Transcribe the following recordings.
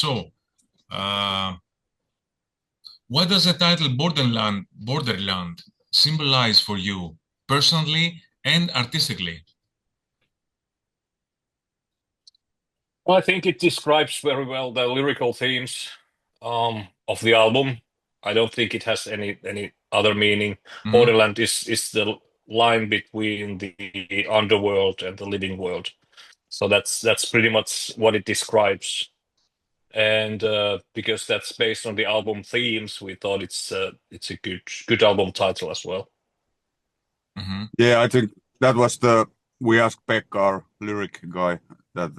So, uh, what does the title Borderland symbolize for you personally and artistically? Well, I think it describes very well the lyrical themes of the album. I don't think it has any other meaning. Mm-hmm. Borderland is the line between the underworld and the living world. So that's pretty much what it describes. And because that's based on the album themes, we thought it's a good album title as well. Mm-hmm. Yeah, I think that was we asked Pekka, our lyric guy, that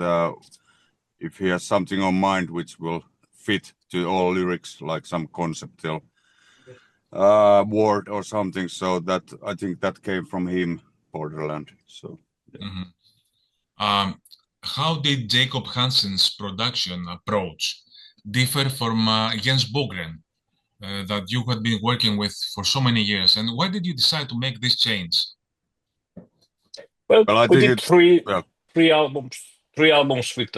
if he has something on mind which will fit to all lyrics, like some conceptual word or something. So that I think that came from him, Borderland. So yeah. Mm-hmm. How did Jacob Hansen's production approach differ from Jens Bogren that you had been working with for so many years? And why did you decide to make this change? Well, Well, I we think did it. Well, three albums with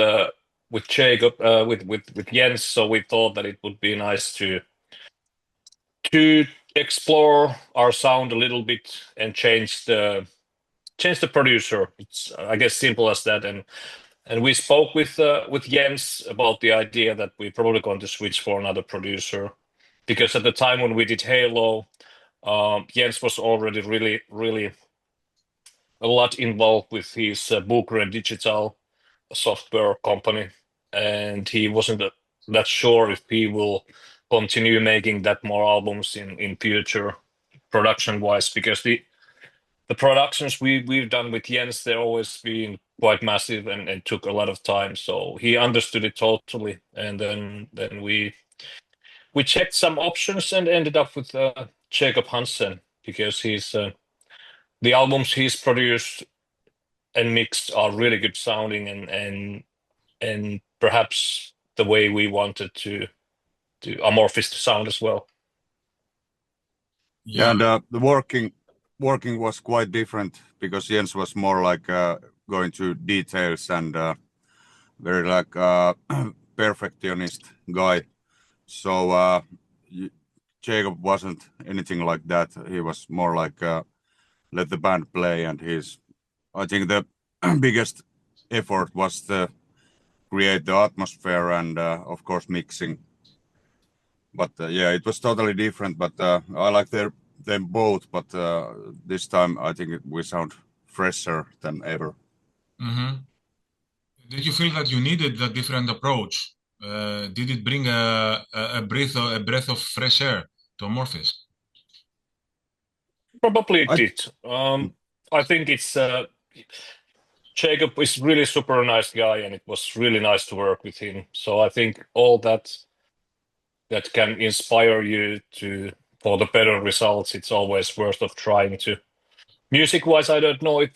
Jacob with Jens. So we thought that it would be nice to explore our sound a little bit and change the producer. It's I guess simple as that. And we spoke with Jens about the idea that we're probably going to switch for another producer because at the time when we did Halo, Jens was already really a lot involved with his Booker and Digital software company, and he wasn't that sure if he will continue making that more albums in future production wise because the productions we've done with Jens they're always been quite massive and took a lot of time, so he understood it totally, and then we checked some options and ended up with Jacob Hansen because he's the albums he's produced and mixed are really good sounding and perhaps the way we wanted to Amorphis to sound as well. Yeah. and the working was quite different because Jens was more like going to details and very like perfectionist guy. So Jacob wasn't anything like that. He was more like let the band play, and I think the biggest effort was to create the atmosphere and of course mixing. But yeah, it was totally different. But I like them both. But this time I think we sound fresher than ever. Mm-hmm. Did you feel that you needed a different approach? Did it bring a breath of fresh air to Amorphis? Probably it I did. I think it's Jacob is really super nice guy, and it was really nice to work with him. So I think all that can inspire you to for the better results. It's always worth of trying to. Music wise, I don't know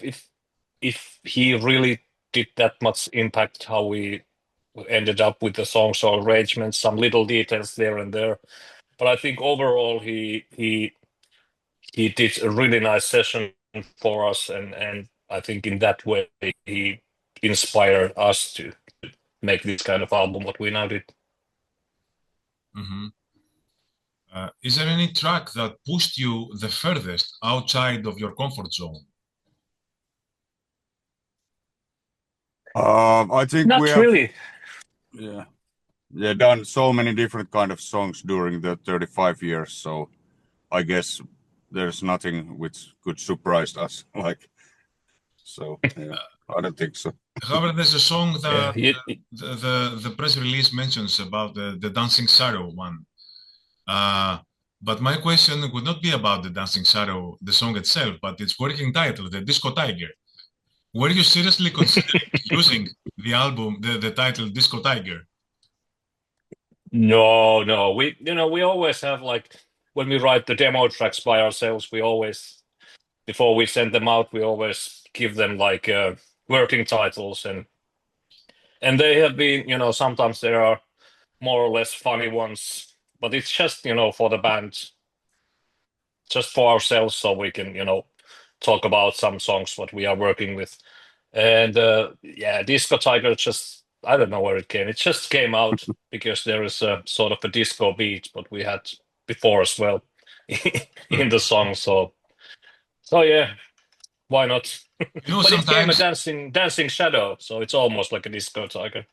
if he really did that much impact how we ended up with the songs or arrangements, some little details there and there. But I think overall he did a really nice session for us, and I think in that way he inspired us to make this kind of album what we now did. Mm-hmm. Is there any track that pushed you the furthest outside of your comfort zone? I think we Not have really. yeah done so many different kind of songs during the 35 years. So I guess there's nothing which could surprise us. Like so, yeah, I don't think so. However, there's a song Yeah, that the press release mentions about the Dancing Shadow one. Uh, but my question would not be about the Dancing Shadow, the song itself, but its working title, the Disco Tiger. Were you seriously considering using the title Disco Tiger? no, we always have like when we write the demo tracks by ourselves, we always before we send them out, we always give them like working titles and they have been, sometimes there are more or less funny ones, but it's just, for the band, just for ourselves, so we can, talk about some songs what we are working with. And yeah, Disco Tiger just I don't know where it came. It just came out because there is a sort of a disco beat, but we had before as well in the song. So yeah, why not? You know, But it came a sometimes. dancing shadow, so it's almost like a disco tiger.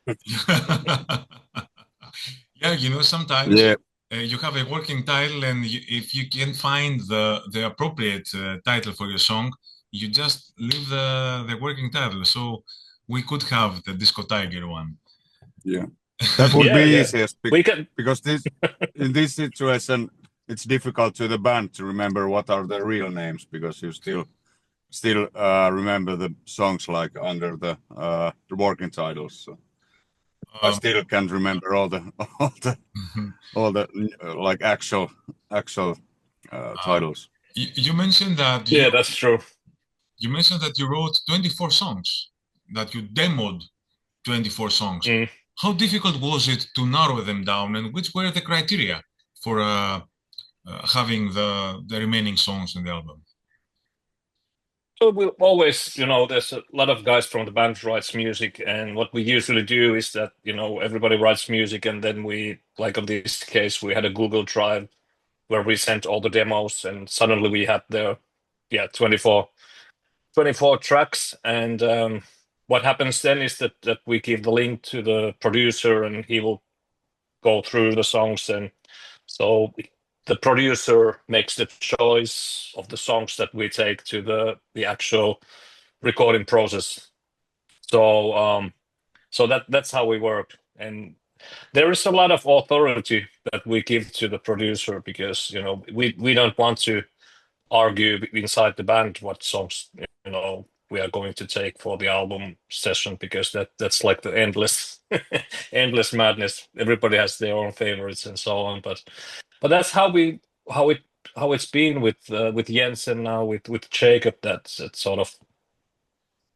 Yeah, you know, sometimes Yeah, you have a working title, and if you can find the appropriate title for your song, you just leave the working title. So we could have the Disco Tiger one. yeah. That would be Yeah. easiest We can. because in this situation it's difficult to the band to remember what are the real names because you still remember the songs like under the working titles. So I still can't remember all the like actual titles. You mentioned that Yeah, that's true. you mentioned that you wrote 24 songs, that you demoed 24 songs. Mm. How difficult was it to narrow them down, and which were the criteria for having the remaining songs in the album? So we always, there's a lot of guys from the band writes music, and what we usually do is that, everybody writes music, and then we, like on this case, we had a Google Drive where we sent all the demos, and suddenly we had 24 tracks. And what happens then is that we give the link to the producer, and he will go through the songs, and so the producer makes the choice of the songs that we take to the actual recording process. So that's how we work, and there is a lot of authority that we give to the producer because we don't want to argue inside the band what songs we are going to take for the album session, because that's like the endless endless madness. Everybody has their own favorites and so on, but that's how it's been with Jens, and now with Jacob. That's sort of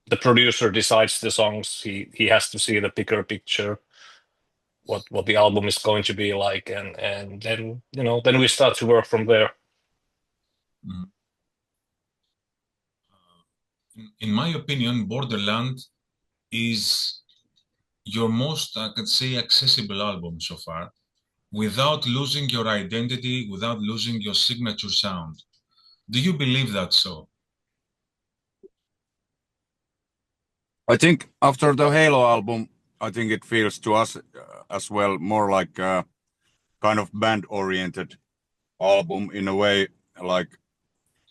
the producer decides the songs. He has to see the bigger picture, what the album is going to be like, and then then we start to work from there. Mhm. In my opinion, Borderland is your most, I could say, accessible album so far, without losing your identity, without losing your signature sound. Do you believe that so? I think after the Halo album, I think it feels to us as well more like a kind of band-oriented album in a way. Like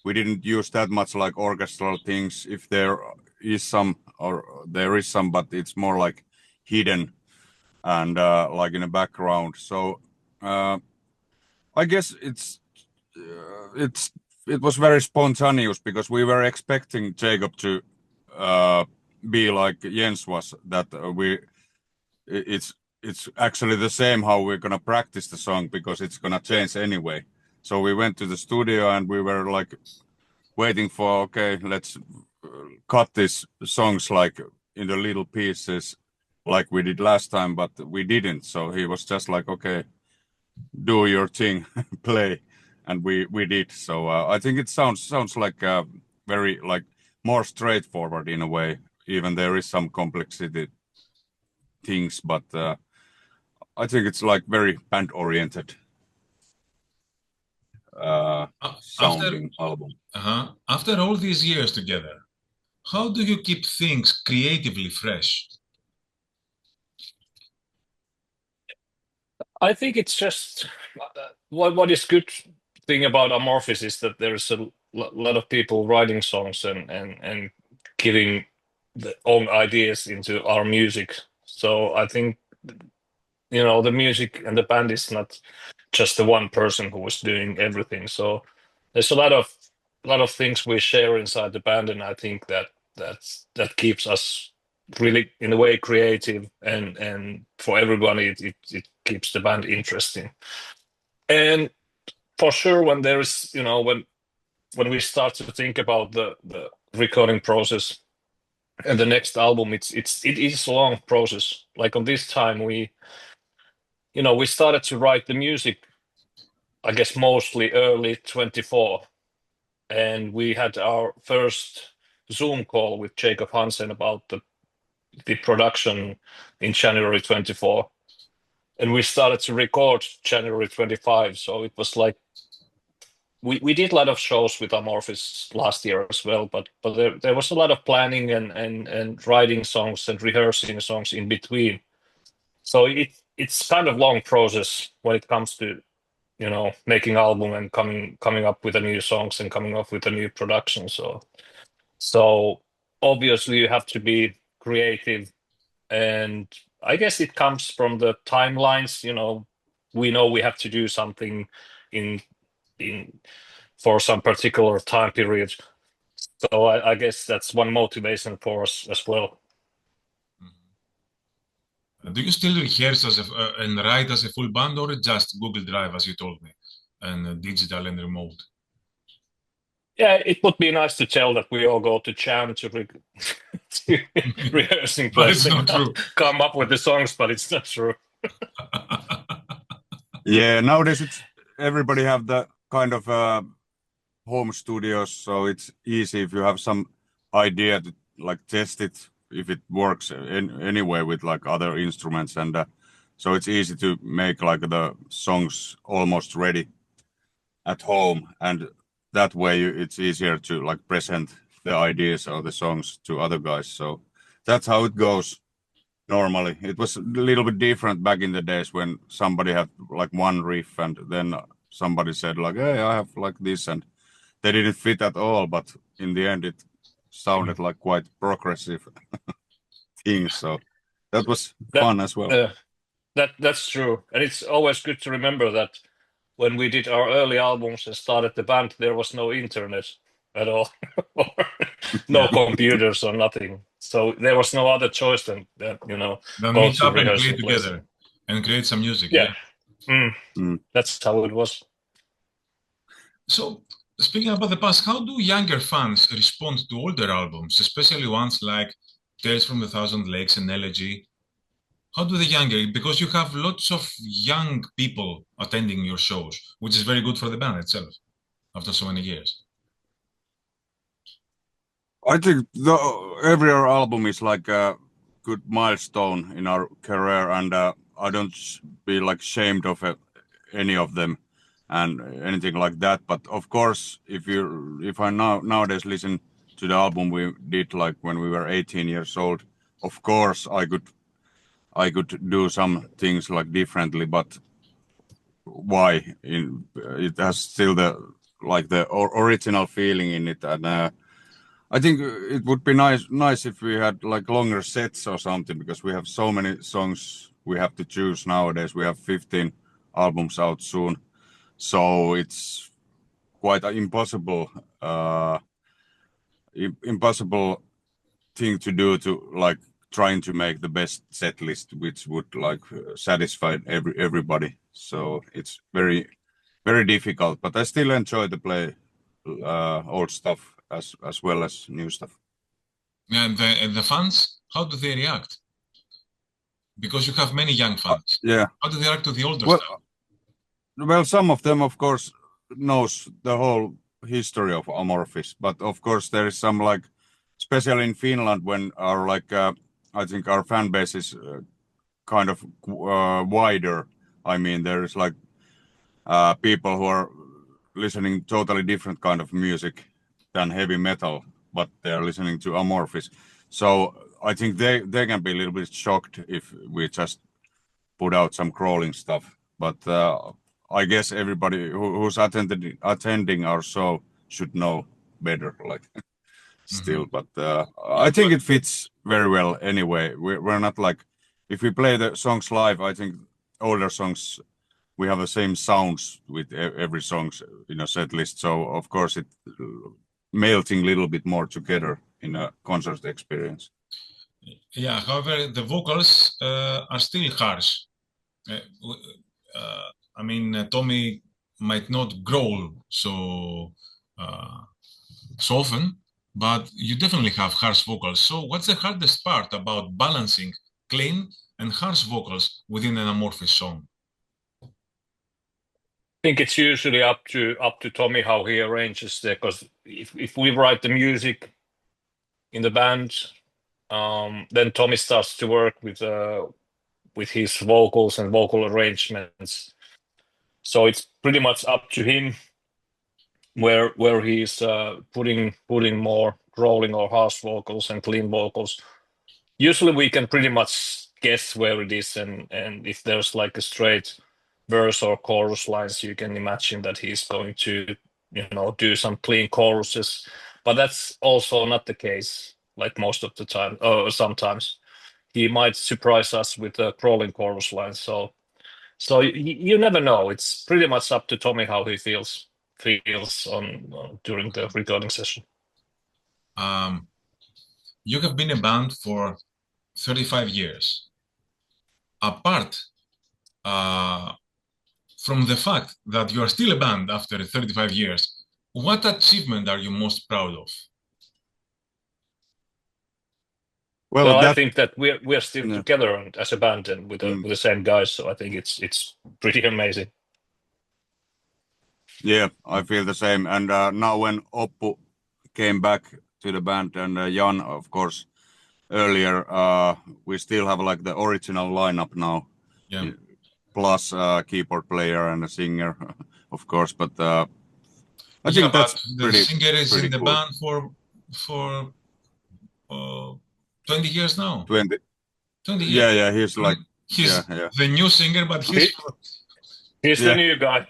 we didn't use that much like orchestral things. If there is some, or there is some, but it's more like hidden and like in the background. So I guess it was very spontaneous because we were expecting Jacob to be like Jens was. That it's actually the same how we're gonna practice the song because it's gonna change anyway. So we went to the studio and we were like waiting for, okay, let's cut these songs like in the little pieces like we did last time, but we didn't. So he was just like, okay, do your thing, play, and we did. So I think it sounds like very like more straightforward in a way. Even there is some complexity things, but I think it's like very band oriented After sounding album. after all these years together, how do you keep things creatively fresh? I think it's just what is good thing about Amorphis is that there's a lot of people writing songs and giving their own ideas into our music. So I think the music and the band is not just the one person who was doing everything. So there's a lot of things we share inside the band, and I think that keeps us really in a way creative, and for everybody it keeps the band interesting. And for sure, when there's when we start to think about the recording process and the next album, it is a long process. Like on this time we started to write the music, I guess mostly early 24, and we had our first Zoom call with Jacob Hansen about the production in January 24, and we started to record January 25. So it was like we did a lot of shows with Amorphis last year as well, but there was a lot of planning and writing songs and rehearsing songs in between. So it's kind of long process when it comes to making album and coming up with the new songs and coming up with a new production. So obviously you have to be creative, and I guess it comes from the timelines. We know we have to do something in for some particular time period. So I guess that's one motivation for us as well. Do you still rehearse and write as a full band, or just Google Drive, as you told me, and digital and remote? Yeah, it would be nice to tell that we all go to jam to rehearsing But it's place not true. come up with the songs, but it's not true. Yeah, nowadays everybody have the kind of home studios, so it's easy if you have some idea to like test it if it works anyway with like other instruments, and so it's easy to make like the songs almost ready at home, and that way it's easier to like present the ideas or the songs to other guys. So that's how it goes normally. It was a little bit different back in the days when somebody had like one riff and then somebody said like, hey, I have like this, and they didn't fit at all, but in the end it sounded like quite progressive things. So that was fun as well. That's true, and it's always good to remember that when we did our early albums and started the band, there was no internet at all, or no computers or nothing. So there was no other choice than Then go meet to up and play rehearsal place. together and create some music. Yeah. Mm. That's how it was. So, speaking about the past, how do younger fans respond to older albums, especially ones like Tales from a Thousand Lakes and Elegy? How do the younger, because you have lots of young people attending your shows, which is very good for the band itself after so many years. I think every album is like a good milestone in our career, and I don't be like ashamed of any of them and anything like that. But of course, if I nowadays listen to the album we did like when we were 18 years old, of course I could do some things like differently. But why? It has still the original feeling in it, and I think it would be nice if we had like longer sets or something, because we have so many songs we have to choose nowadays. We have 15 albums out soon, so it's quite an impossible thing to do, to like trying to make the best set list which would like satisfy everybody. So it's very difficult, but I still enjoy to play old stuff as well as new stuff. And the fans, how do they react? Because you have many young fans. Yeah. How do they react to the older stuff? Well, some of them, of course, knows the whole history of Amorphis, but of course there is some like, especially in Finland, when our like I think our fan base is kind of wider. I mean, there is like people who are listening totally different kind of music than heavy metal, but they are listening to Amorphis. So I think they can be a little bit shocked if we just put out some crawling stuff. But I guess everybody who's attending our show should know better, like still. But I think it fits very well anyway. We're not like, if we play the songs live, I think older songs, we have the same sounds with every songs in a set list. So of course it melting a little bit more together in a concert experience. Yeah, however, the vocals are still harsh. I mean, Tommy might not growl so often, but you definitely have harsh vocals. So what's the hardest part about balancing clean and harsh vocals within an Amorphis song? I think it's usually up to Tommy how he arranges it, because if we write the music in the band, Then Tommy starts to work with his vocals and vocal arrangements. So it's pretty much up to him where he's putting more rolling or harsh vocals and clean vocals. Usually we can pretty much guess where it is, and if there's like a straight verse or chorus lines, you can imagine that he's going to do some clean choruses. But that's also not the case, like most of the time. Or sometimes he might surprise us with a crawling chorus line. So you never know. It's pretty much up to Tommy how he feels on during the recording session. You have been a band for 35 years. Apart from the fact that you are still a band after 35 years, what achievement are you most proud of? Well, I think that we're still together as a band and with the same guys, so I think it's pretty amazing. Yeah, I feel the same. And now when Oppu came back to the band and Jan, of course, earlier, we still have like the original lineup now. Yeah. Plus keyboard player and a singer, of course. But I think that's the singer is in the cool. band for 20 years now. 20 years. Yeah, he's like the new singer, but he's the new guy.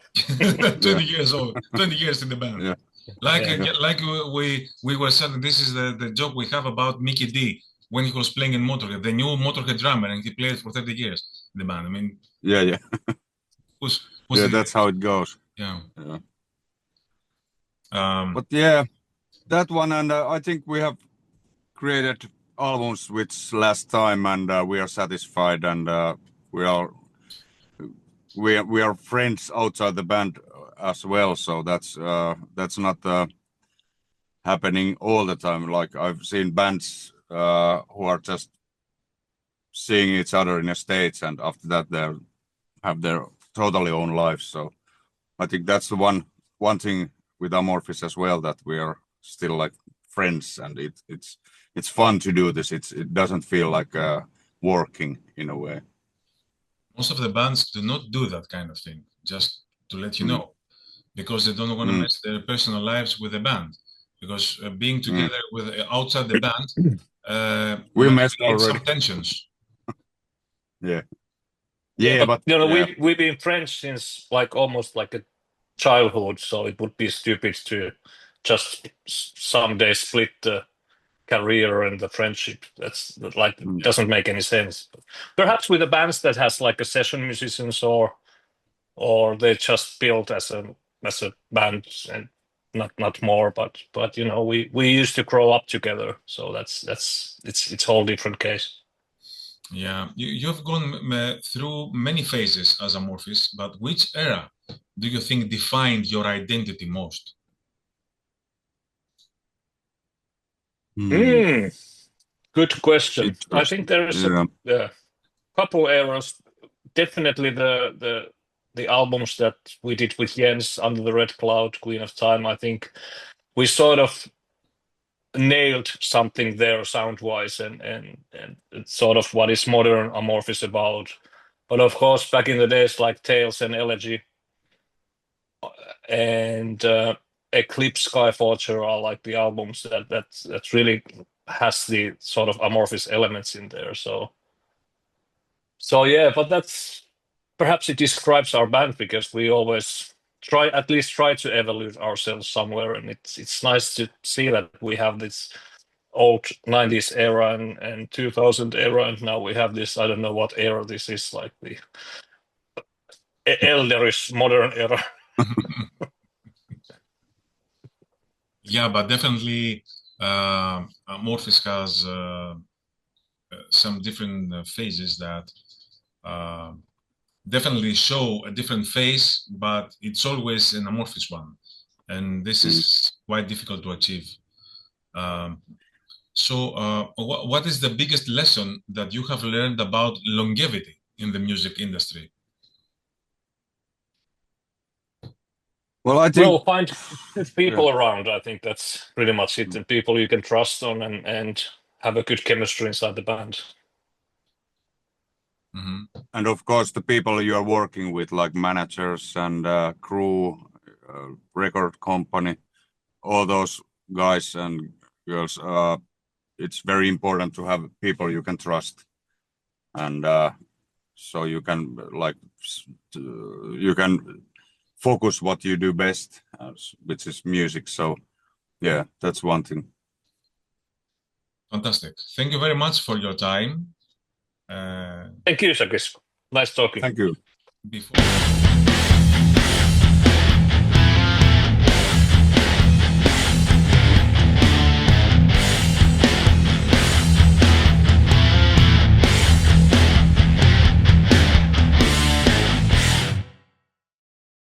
20 years old, 20 years in the band. Yeah. Like we were saying, this is the joke we have about Mickey D when he was playing in Motorhead, the new Motorhead drummer, and he played for 30 years in the band. I mean, who's that's how it goes. Yeah. But yeah, that one, and I think we have created albums which last time, and we are satisfied, and we are friends outside the band as well. So that's not happening all the time. Like I've seen bands who are just seeing each other in a stage, and after that they have their totally own lives. So I think that's the one thing with Amorphis as well, that we are still like friends, and it's fun to do this. It doesn't feel like working in a way. Most of the bands do not do that kind of thing, just to let you know, because they don't want to mess their personal lives with the band. Because being together with outside the band, we messed already some tensions. But we've been friends since like almost like a childhood, so it would be stupid to just someday split the career and the friendship. That's like doesn't make any sense. Perhaps with the bands that has like a session musicians or they just built as a band and not more, but we used to grow up together, so it's whole different case. Yeah, you've gone through many phases as Amorphis, but which era do you think defined your identity most? Good question. I think there is a couple eras. Definitely the albums that we did with Jens, Under the Red Cloud, Queen of Time. I think we sort of nailed something there sound-wise and sort of what is modern Amorphis about. But of course, back in the days, like Tales and Elegy and Eclipse, Skyforger are like the albums that really has the sort of Amorphis elements in there. So yeah, but that's perhaps it describes our band, because we always try to evolve ourselves somewhere, and it's nice to see that we have this old 90s era and 2000 era, and now we have this, I don't know what era this is, like the elderish modern era. Yeah, but definitely Amorphis has some different phases that definitely show a different face, but it's always an Amorphis one, and this is quite difficult to achieve. So what is the biggest lesson that you have learned about longevity in the music industry? Well, I think find people around. I think that's pretty much it, and people you can trust on, and have a good chemistry inside the band. And of course, the people you are working with, like managers and crew, record company, all those guys and girls, it's very important to have people you can trust. And so you can you can focus what you do best, which is music. So yeah, that's one thing. Fantastic. Thank you very much for your time. Thank you, Sakis. Nice talking. Thank you. Before